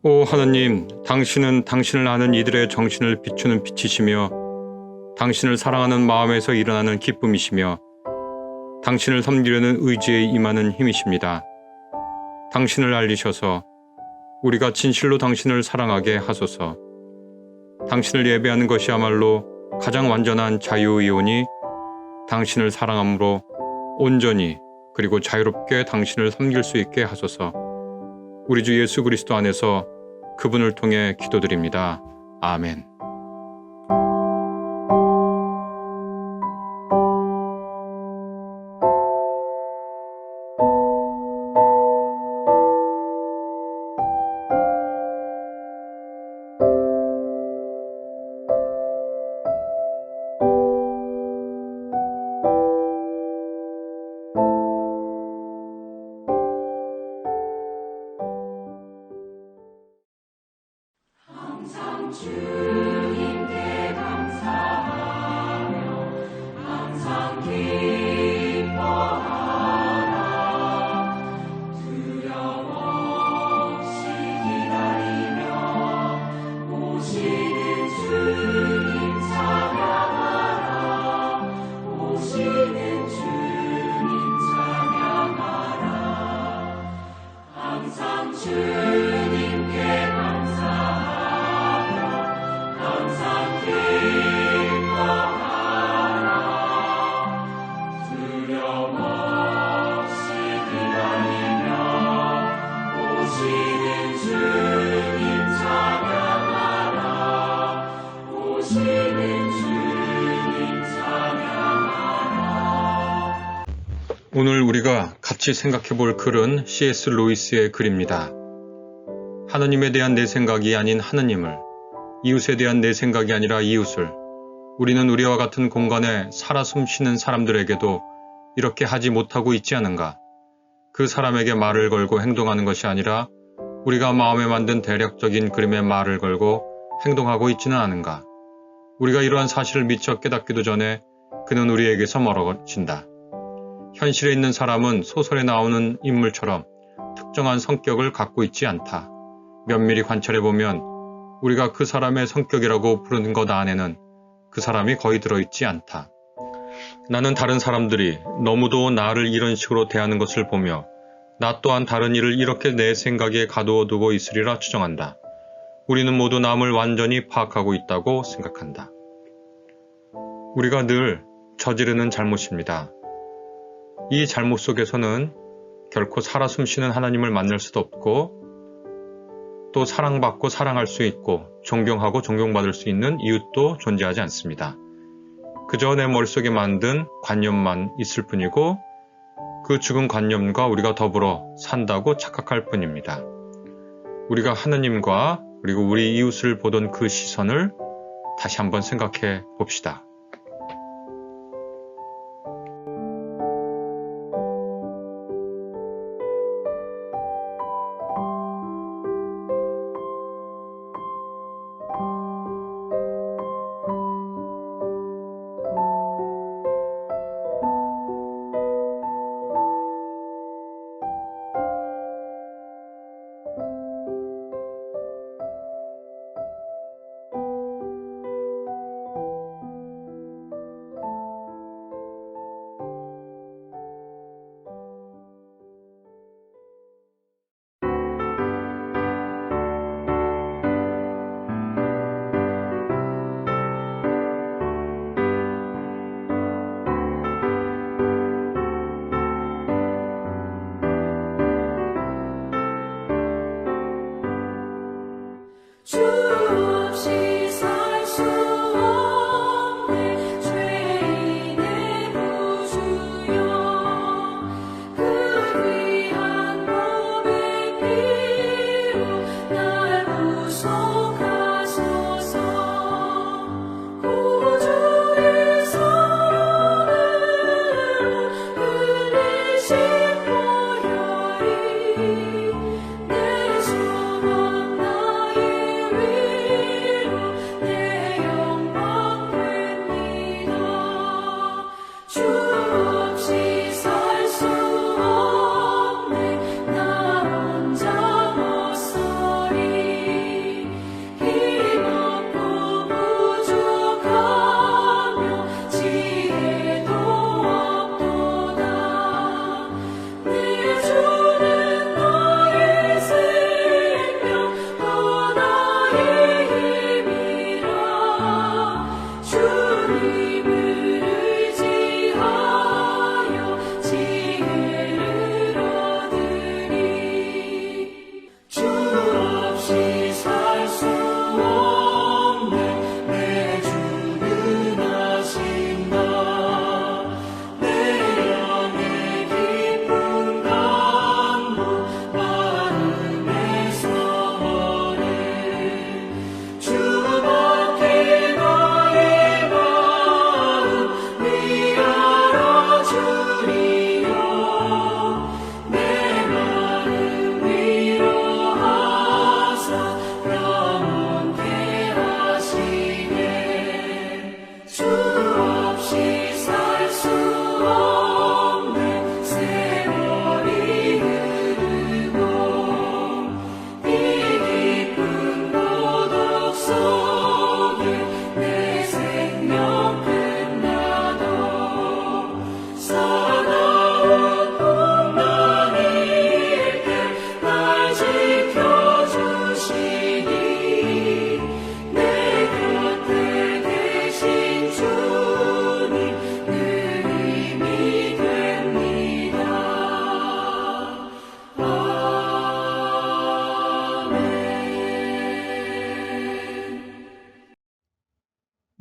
오 하느님, 당신은 당신을 아는 이들의 정신을 비추는 빛이시며 당신을 사랑하는 마음에서 일어나는 기쁨이시며 당신을 섬기려는 의지에 임하는 힘이십니다. 당신을 알리셔서 우리가 진실로 당신을 사랑하게 하소서. 당신을 예배하는 것이야말로 가장 완전한 자유이오니 당신을 사랑함으로 온전히 그리고 자유롭게 당신을 섬길 수 있게 하소서. 우리 주 예수 그리스도 안에서 그분을 통해 기도드립니다. 아멘. 주님께 감사하며 항상 기뻐하라. 두려움 없이 기다리며 오시는 주님 찬양하라. 오시는 주님 찬양하라. 항상 주님께 오늘 우리가 같이 생각해 볼 글은 C.S. 루이스의 글입니다. 하느님에 대한 내 생각이 아닌 하느님을, 이웃에 대한 내 생각이 아니라 이웃을, 우리는 우리와 같은 공간에 살아 숨쉬는 사람들에게도 이렇게 하지 못하고 있지 않은가? 그 사람에게 말을 걸고 행동하는 것이 아니라 우리가 마음에 만든 대략적인 그림에 말을 걸고 행동하고 있지는 않은가? 우리가 이러한 사실을 미처 깨닫기도 전에 그는 우리에게서 멀어진다. 현실에 있는 사람은 소설에 나오는 인물처럼 특정한 성격을 갖고 있지 않다. 면밀히 관찰해보면 우리가 그 사람의 성격이라고 부르는 것 안에는 그 사람이 거의 들어있지 않다. 나는 다른 사람들이 너무도 나를 이런 식으로 대하는 것을 보며 나 또한 다른 일을 이렇게 내 생각에 가두어두고 있으리라 추정한다. 우리는 모두 남을 완전히 파악하고 있다고 생각한다. 우리가 늘 저지르는 잘못입니다. 이 잘못 속에서는 결코 살아 숨쉬는 하나님을 만날 수도 없고 또 사랑받고 사랑할 수 있고 존경하고 존경받을 수 있는 이웃도 존재하지 않습니다. 그저 내 머릿속에 만든 관념만 있을 뿐이고 그 죽은 관념과 우리가 더불어 산다고 착각할 뿐입니다. 우리가 하느님과 그리고 우리 이웃을 보던 그 시선을 다시 한번 생각해 봅시다. 주 없이 살 수 없네 죄인의 구주여 그 귀한 몸의 피로 날 구속하소서 구주의 사랑으로 흘리신 보혈이 내 소망 나의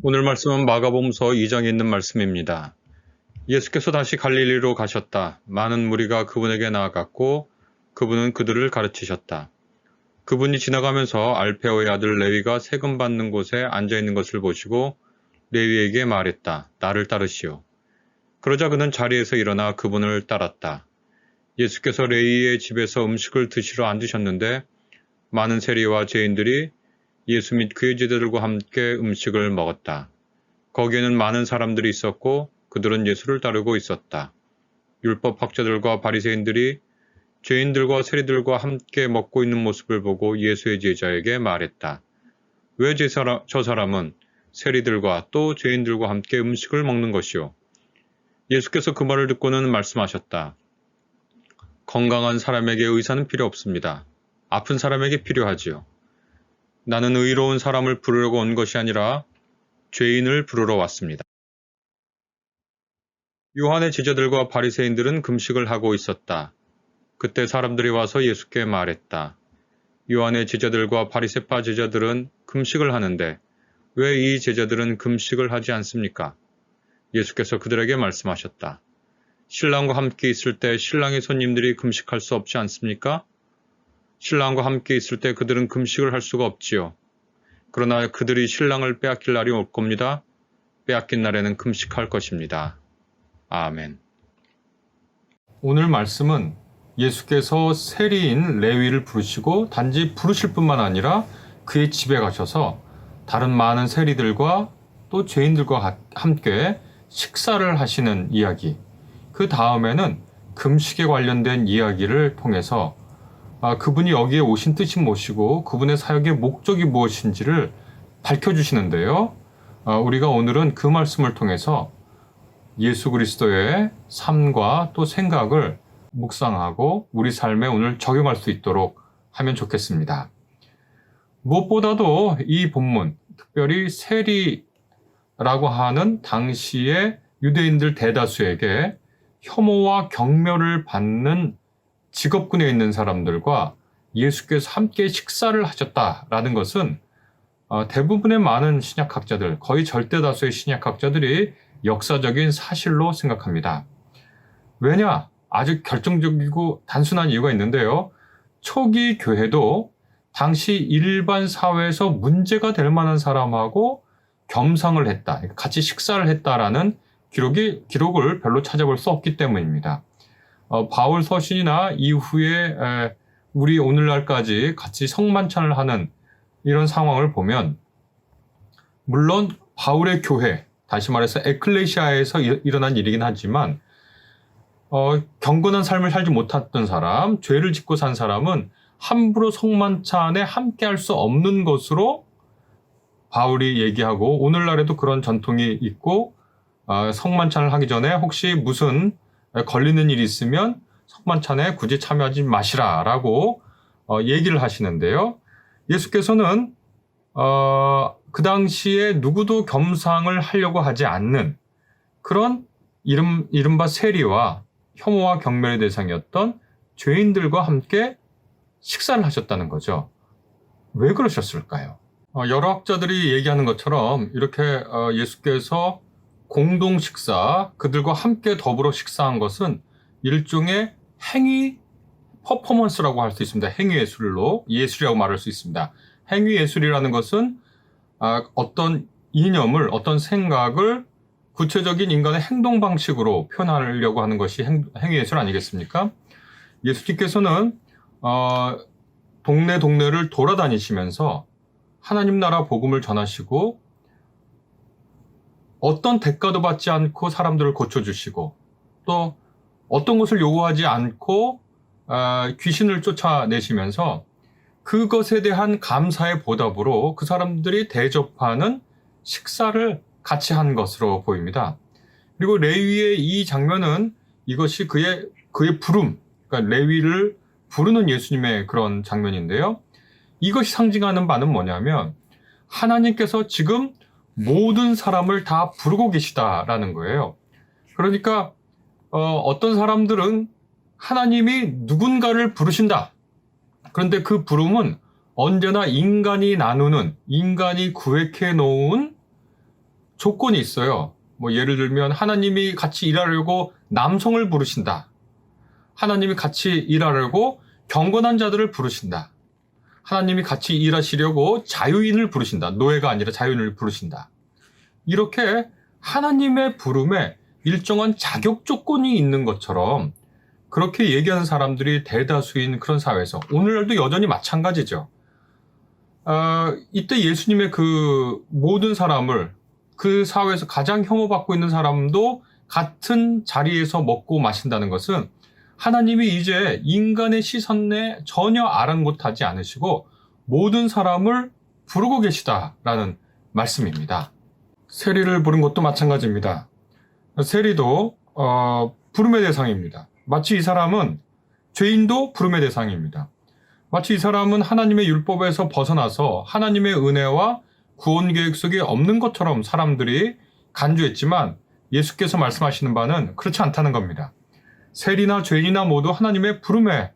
오늘 말씀은 마가복음서 2장에 있는 말씀입니다. 예수께서 다시 갈릴리로 가셨다. 많은 무리가 그분에게 나아갔고 그분은 그들을 가르치셨다. 그분이 지나가면서 알페오의 아들 레위가 세금 받는 곳에 앉아 있는 것을 보시고 레위에게 말했다. 나를 따르시오. 그러자 그는 자리에서 일어나 그분을 따랐다. 예수께서 레위의 집에서 음식을 드시러 앉으셨는데 많은 세리와 죄인들이 예수 및 그의 제자들과 함께 음식을 먹었다. 거기에는 많은 사람들이 있었고 그들은 예수를 따르고 있었다. 율법학자들과 바리새인들이 죄인들과 세리들과 함께 먹고 있는 모습을 보고 예수의 제자에게 말했다. 왜 저 사람은 세리들과 또 죄인들과 함께 음식을 먹는 것이오? 예수께서 그 말을 듣고는 말씀하셨다. 건강한 사람에게 의사는 필요 없습니다. 아픈 사람에게 필요하지요. 나는 의로운 사람을 부르려고 온 것이 아니라 죄인을 부르러 왔습니다. 요한의 제자들과 바리새인들은 금식을 하고 있었다. 그때 사람들이 와서 예수께 말했다. 요한의 제자들과 바리새파 제자들은 금식을 하는데 왜 이 제자들은 금식을 하지 않습니까? 예수께서 그들에게 말씀하셨다. 신랑과 함께 있을 때 신랑의 손님들이 금식할 수 없지 않습니까? 신랑과 함께 있을 때 그들은 금식을 할 수가 없지요. 그러나 그들이 신랑을 빼앗길 날이 올 겁니다. 빼앗긴 날에는 금식할 것입니다. 아멘. 오늘 말씀은 예수께서 세리인 레위를 부르시고 단지 부르실 뿐만 아니라 그의 집에 가셔서 다른 많은 세리들과 또 죄인들과 함께 식사를 하시는 이야기, 그 다음에는 금식에 관련된 이야기를 통해서 그분이 여기에 오신 뜻이 무엇이고 그분의 사역의 목적이 무엇인지를 밝혀주시는데요. 우리가 오늘은 그 말씀을 통해서 예수 그리스도의 삶과 또 생각을 묵상하고 우리 삶에 오늘 적용할 수 있도록 하면 좋겠습니다. 무엇보다도 이 본문, 특별히 세리라고 하는 당시의 유대인들 대다수에게 혐오와 경멸을 받는 직업군에 있는 사람들과 예수께서 함께 식사를 하셨다라는 것은 대부분의 많은 신약학자들, 거의 절대 다수의 신약학자들이 역사적인 사실로 생각합니다. 왜냐? 아주 결정적이고 단순한 이유가 있는데요. 초기 교회도 당시 일반 사회에서 문제가 될 만한 사람하고 겸상을 했다, 같이 식사를 했다라는 기록을 별로 찾아볼 수 없기 때문입니다. 바울 서신이나 이후에 우리 오늘날까지 같이 성만찬을 하는 이런 상황을 보면 물론 바울의 교회, 다시 말해서 에클레시아에서 일어난 일이긴 하지만 경건한 삶을 살지 못했던 사람, 죄를 짓고 산 사람은 함부로 성만찬에 함께 할 수 없는 것으로 바울이 얘기하고 오늘날에도 그런 전통이 있고 성만찬을 하기 전에 혹시 무슨 걸리는 일이 있으면 성만찬에 굳이 참여하지 마시라 라고 얘기를 하시는데요. 예수께서는 그 당시에 누구도 겸상을 하려고 하지 않는 그런 이른바 세리와 혐오와 경멸의 대상이었던 죄인들과 함께 식사를 하셨다는 거죠. 왜 그러셨을까요? 여러 학자들이 얘기하는 것처럼 이렇게 예수께서 공동 식사, 그들과 함께 더불어 식사한 것은 일종의 행위 퍼포먼스라고 할 수 있습니다. 행위 예술이라고 말할 수 있습니다. 행위 예술이라는 것은 어떤 이념을, 어떤 생각을 구체적인 인간의 행동 방식으로 표현하려고 하는 것이 행위 예술 아니겠습니까? 예수님께서는 동네를 돌아다니시면서 하나님 나라 복음을 전하시고 어떤 대가도 받지 않고 사람들을 고쳐주시고 또 어떤 것을 요구하지 않고 귀신을 쫓아내시면서 그것에 대한 감사의 보답으로 그 사람들이 대접하는 식사를 같이 한 것으로 보입니다. 그리고 레위의 이 장면은 이것이 그의 부름, 그러니까 레위를 부르는 예수님의 그런 장면인데요. 이것이 상징하는 바는 뭐냐면 하나님께서 지금 모든 사람을 다 부르고 계시다라는 거예요. 그러니까 어떤 사람들은 하나님이 누군가를 부르신다. 그런데 그 부름은 언제나 인간이 구획해 놓은 조건이 있어요. 뭐 예를 들면 하나님이 같이 일하려고 남성을 부르신다. 하나님이 같이 일하려고 경건한 자들을 부르신다. 하나님이 같이 일하시려고 자유인을 부르신다. 노예가 아니라 자유인을 부르신다. 이렇게 하나님의 부름에 일정한 자격 조건이 있는 것처럼 그렇게 얘기하는 사람들이 대다수인 그런 사회에서 오늘날도 여전히 마찬가지죠. 이때 예수님의 그 모든 사람을 그 사회에서 가장 혐오받고 있는 사람도 같은 자리에서 먹고 마신다는 것은 하나님이 이제 인간의 시선에 전혀 아랑곳하지 않으시고 모든 사람을 부르고 계시다라는 말씀입니다. 세리를 부른 것도 마찬가지입니다. 세리도 부름의 대상입니다. 마치 이 사람은 죄인도 부름의 대상입니다. 마치 이 사람은 하나님의 율법에서 벗어나서 하나님의 은혜와 구원 계획 속에 없는 것처럼 사람들이 간주했지만 예수께서 말씀하시는 바는 그렇지 않다는 겁니다. 세리나 죄인이나 모두 하나님의 부름의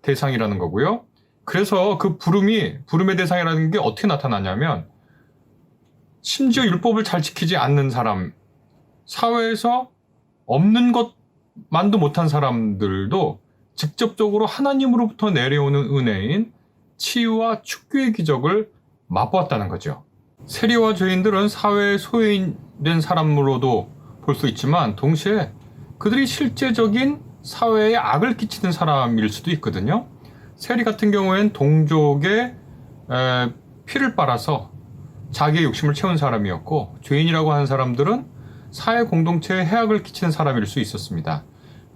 대상이라는 거고요. 그래서 그 부름의 대상이라는 게 어떻게 나타나냐면 심지어 율법을 잘 지키지 않는 사람, 사회에서 없는 것만도 못한 사람들도 직접적으로 하나님으로부터 내려오는 은혜인 치유와 축구의 기적을 맛보았다는 거죠. 세리와 죄인들은 사회의 소외된 사람으로도 볼 수 있지만 동시에 그들이 실제적인 사회에 악을 끼치는 사람일 수도 있거든요. 세리 같은 경우엔 동족의 피를 빨아서 자기의 욕심을 채운 사람이었고 죄인이라고 하는 사람들은 사회 공동체에 해악을 끼치는 사람일 수 있었습니다.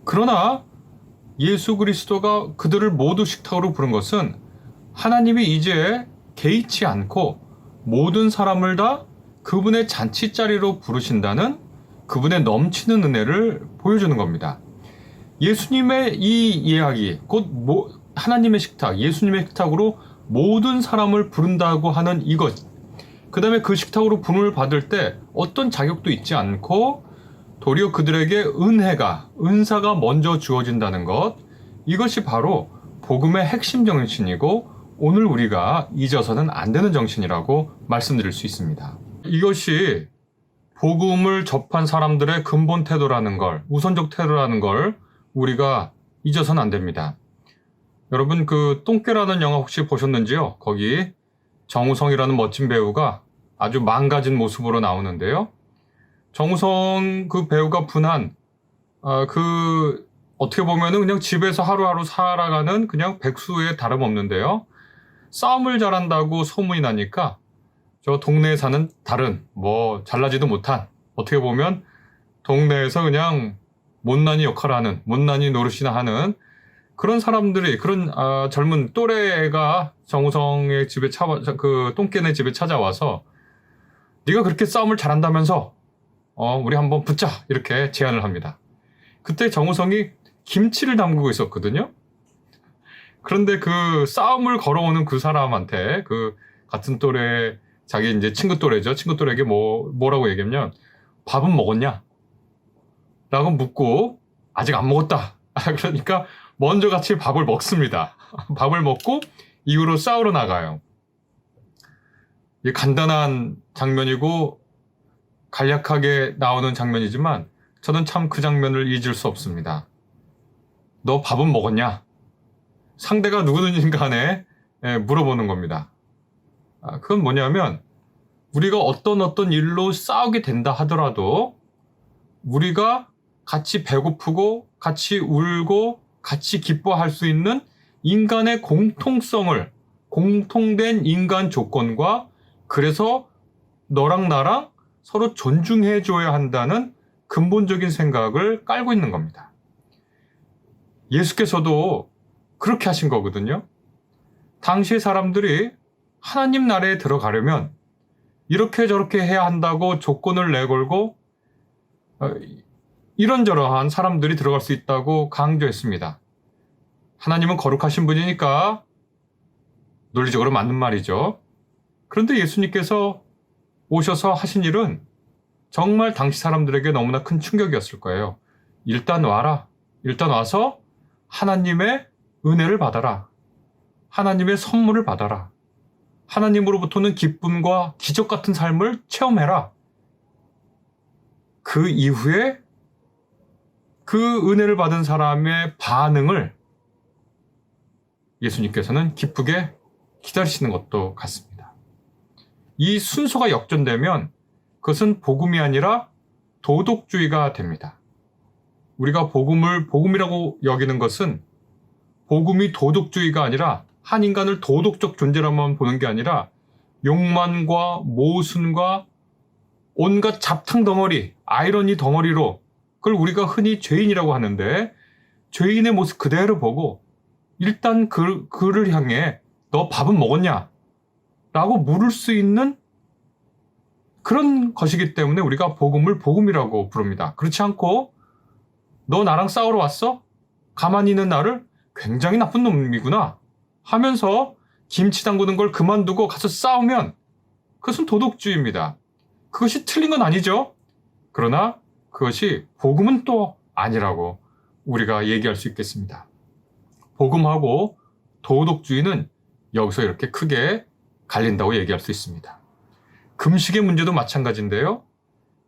그러나 예수 그리스도가 그들을 모두 식탁으로 부른 것은 하나님이 이제 개의치 않고 모든 사람을 다 그분의 잔치자리로 부르신다는 그분의 넘치는 은혜를 보여주는 겁니다. 예수님의 이 이야기, 곧 하나님의 식탁, 예수님의 식탁으로 모든 사람을 부른다고 하는 이것, 그 다음에 그 식탁으로 부름을 받을 때 어떤 자격도 있지 않고 도리어 그들에게 은사가 먼저 주어진다는 것, 이것이 바로 복음의 핵심 정신이고 오늘 우리가 잊어서는 안 되는 정신이라고 말씀드릴 수 있습니다. 이것이 복음을 접한 사람들의 근본 태도라는 걸, 우선적 태도라는 걸 우리가 잊어서는 안 됩니다. 여러분 그 똥개라는 영화 혹시 보셨는지요? 거기 정우성이라는 멋진 배우가 아주 망가진 모습으로 나오는데요. 정우성 그 배우가 분한 어떻게 보면은 그냥 집에서 하루하루 살아가는 그냥 백수에 다름없는데요. 싸움을 잘한다고 소문이 나니까 저 동네에 사는 다른 잘나지도 못한 어떻게 보면 동네에서 그냥 못난이 역할을 하는 못난이 노릇이나 하는 그런 사람들이 그런 젊은 또래가 정우성의 집에 그 똥개네 집에 찾아와서 네가 그렇게 싸움을 잘한다면서 우리 한번 붙자 이렇게 제안을 합니다. 그때 정우성이 김치를 담그고 있었거든요. 그런데 그 싸움을 걸어오는 그 사람한테 그 같은 또래 자기 이제 친구 또래죠. 친구 또래에게 뭐라고 얘기하면 밥은 먹었냐? 라고 묻고 아직 안 먹었다. 그러니까 먼저 같이 밥을 먹습니다. 밥을 먹고 이후로 싸우러 나가요. 이게 간단한 장면이고 간략하게 나오는 장면이지만 저는 참 그 장면을 잊을 수 없습니다. 너 밥은 먹었냐? 상대가 누구든지 간에 물어보는 겁니다. 그건 뭐냐면 우리가 어떤 일로 싸우게 된다 하더라도 우리가 같이 배고프고 같이 울고 같이 기뻐할 수 있는 인간의 공통된 인간 조건과 그래서 너랑 나랑 서로 존중해 줘야 한다는 근본적인 생각을 깔고 있는 겁니다. 예수께서도 그렇게 하신 거거든요. 당시의 사람들이 하나님 나라에 들어가려면 이렇게 저렇게 해야 한다고 조건을 내걸고 이런저런한 사람들이 들어갈 수 있다고 강조했습니다. 하나님은 거룩하신 분이니까 논리적으로 맞는 말이죠. 그런데 예수님께서 오셔서 하신 일은 정말 당시 사람들에게 너무나 큰 충격이었을 거예요. 일단 와라. 일단 와서 하나님의 은혜를 받아라. 하나님의 선물을 받아라. 하나님으로부터는 기쁨과 기적 같은 삶을 체험해라. 그 이후에 그 은혜를 받은 사람의 반응을 예수님께서는 기쁘게 기다리시는 것도 같습니다. 이 순서가 역전되면 그것은 복음이 아니라 도덕주의가 됩니다. 우리가 복음을 복음이라고 여기는 것은 복음이 도덕주의가 아니라 한 인간을 도덕적 존재로만 보는 게 아니라 욕망과 모순과 온갖 잡탕 덩어리, 아이러니 덩어리로 그걸 우리가 흔히 죄인이라고 하는데 죄인의 모습 그대로 보고 일단 그를 향해 너 밥은 먹었냐? 라고 물을 수 있는 그런 것이기 때문에 우리가 복음을 복음이라고 부릅니다. 그렇지 않고 너 나랑 싸우러 왔어? 가만히 있는 나를 굉장히 나쁜 놈이구나 하면서 김치 담그는 걸 그만두고 가서 싸우면 그것은 도덕주의입니다. 그것이 틀린 건 아니죠. 그러나 그것이 복음은 또 아니라고 우리가 얘기할 수 있겠습니다. 복음하고 도덕주의는 여기서 이렇게 크게 갈린다고 얘기할 수 있습니다. 금식의 문제도 마찬가지인데요.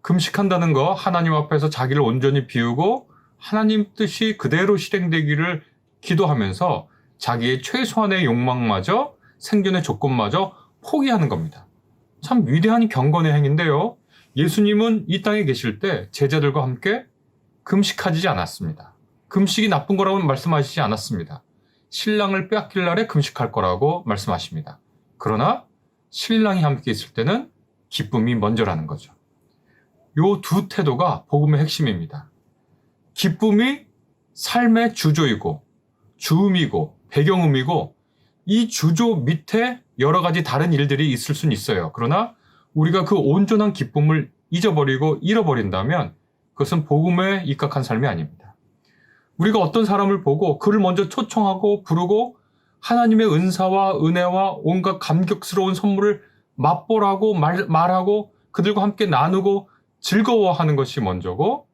금식한다는 거 하나님 앞에서 자기를 온전히 비우고 하나님 뜻이 그대로 실행되기를 기도하면서 자기의 최소한의 욕망마저 생존의 조건마저 포기하는 겁니다. 참 위대한 경건의 행인데요. 예수님은 이 땅에 계실 때 제자들과 함께 금식하지 않았습니다. 금식이 나쁜 거라고 말씀하시지 않았습니다. 신랑을 빼앗길 날에 금식할 거라고 말씀하십니다. 그러나 신랑이 함께 있을 때는 기쁨이 먼저라는 거죠. 요 두 태도가 복음의 핵심입니다. 기쁨이 삶의 주조이고 주음이고 배경음이고 이 주조 밑에 여러 가지 다른 일들이 있을 수는 있어요. 그러나 우리가 그 온전한 기쁨을 잊어버리고 잃어버린다면 그것은 복음에 입각한 삶이 아닙니다. 우리가 어떤 사람을 보고 그를 먼저 초청하고 부르고 하나님의 은사와 은혜와 온갖 감격스러운 선물을 맛보라고 말하고 그들과 함께 나누고 즐거워하는 것이 먼저고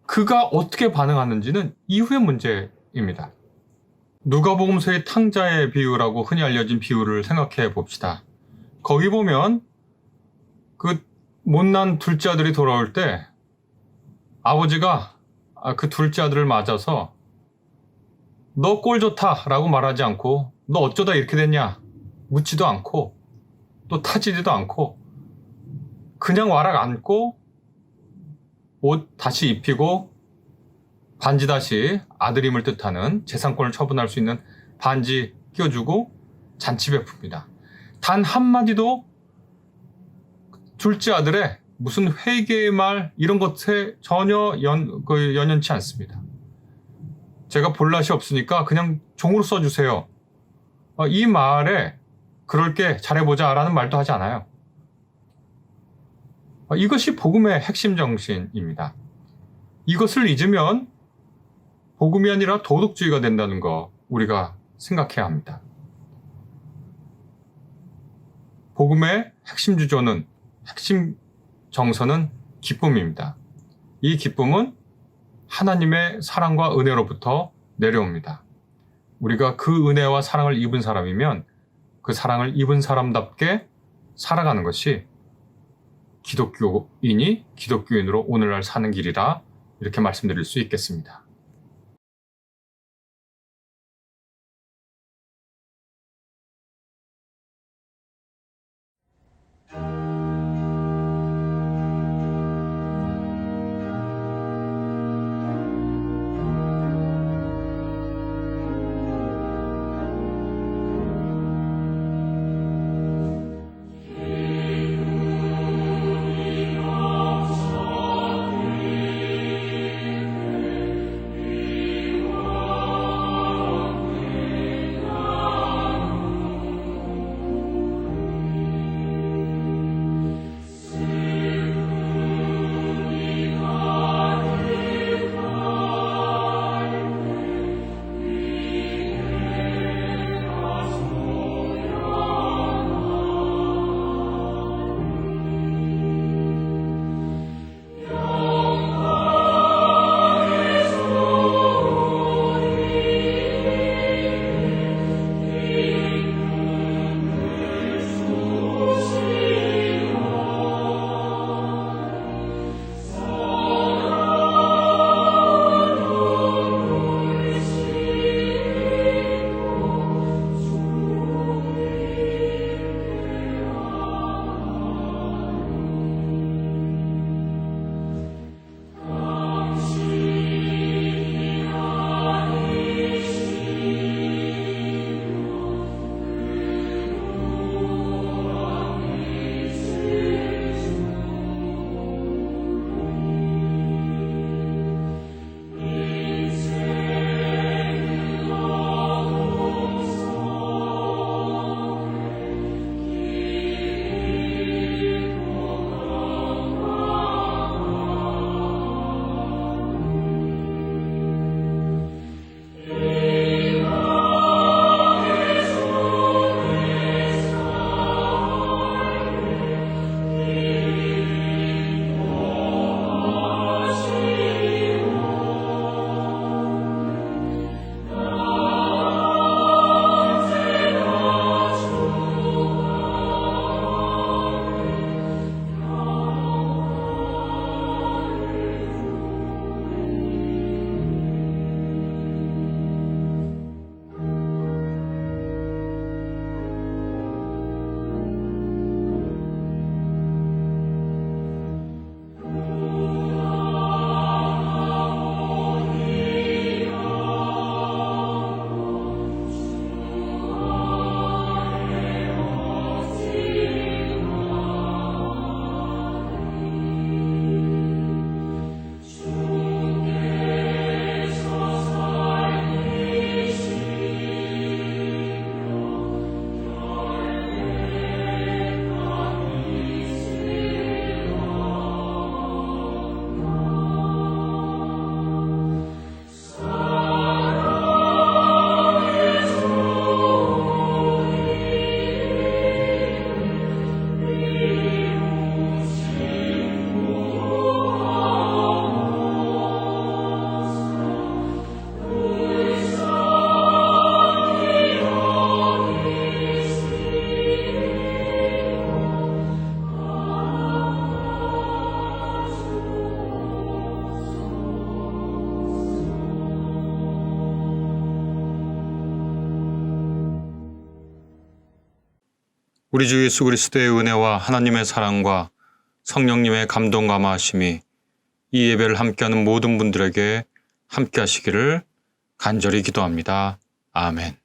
그가 어떻게 반응하는지는 이후의 문제입니다. 누가복음서의 탕자의 비유라고 흔히 알려진 비유를 생각해 봅시다. 거기 보면 그 못난 둘째 아들이 돌아올 때 아버지가 그 둘째 아들을 맞아서 너 꼴 좋다 라고 말하지 않고 너 어쩌다 이렇게 됐냐 묻지도 않고 또 타지지도 않고 그냥 와락 안고 옷 다시 입히고 반지 다시 아들임을 뜻하는 재산권을 처분할 수 있는 반지 끼워주고 잔치 베풉니다. 단 한마디도 둘째 아들의 무슨 회개의 말 이런 것에 전혀 연연치 않습니다. 제가 볼 낯이 없으니까 그냥 종으로 써주세요. 이 말에 그럴게 잘해보자 라는 말도 하지 않아요. 이것이 복음의 핵심 정신입니다. 이것을 잊으면 복음이 아니라 도덕주의가 된다는 거 우리가 생각해야 합니다. 복음의 핵심 주조는 핵심 정서는 기쁨입니다. 이 기쁨은 하나님의 사랑과 은혜로부터 내려옵니다. 우리가 그 은혜와 사랑을 입은 사람이면 그 사랑을 입은 사람답게 살아가는 것이 기독교인이 기독교인으로 오늘날 사는 길이라 이렇게 말씀드릴 수 있겠습니다. 우리 주 예수 그리스도의 은혜와 하나님의 사랑과 성령님의 감동 감화하심이 이 예배를 함께하는 모든 분들에게 함께하시기를 간절히 기도합니다. 아멘.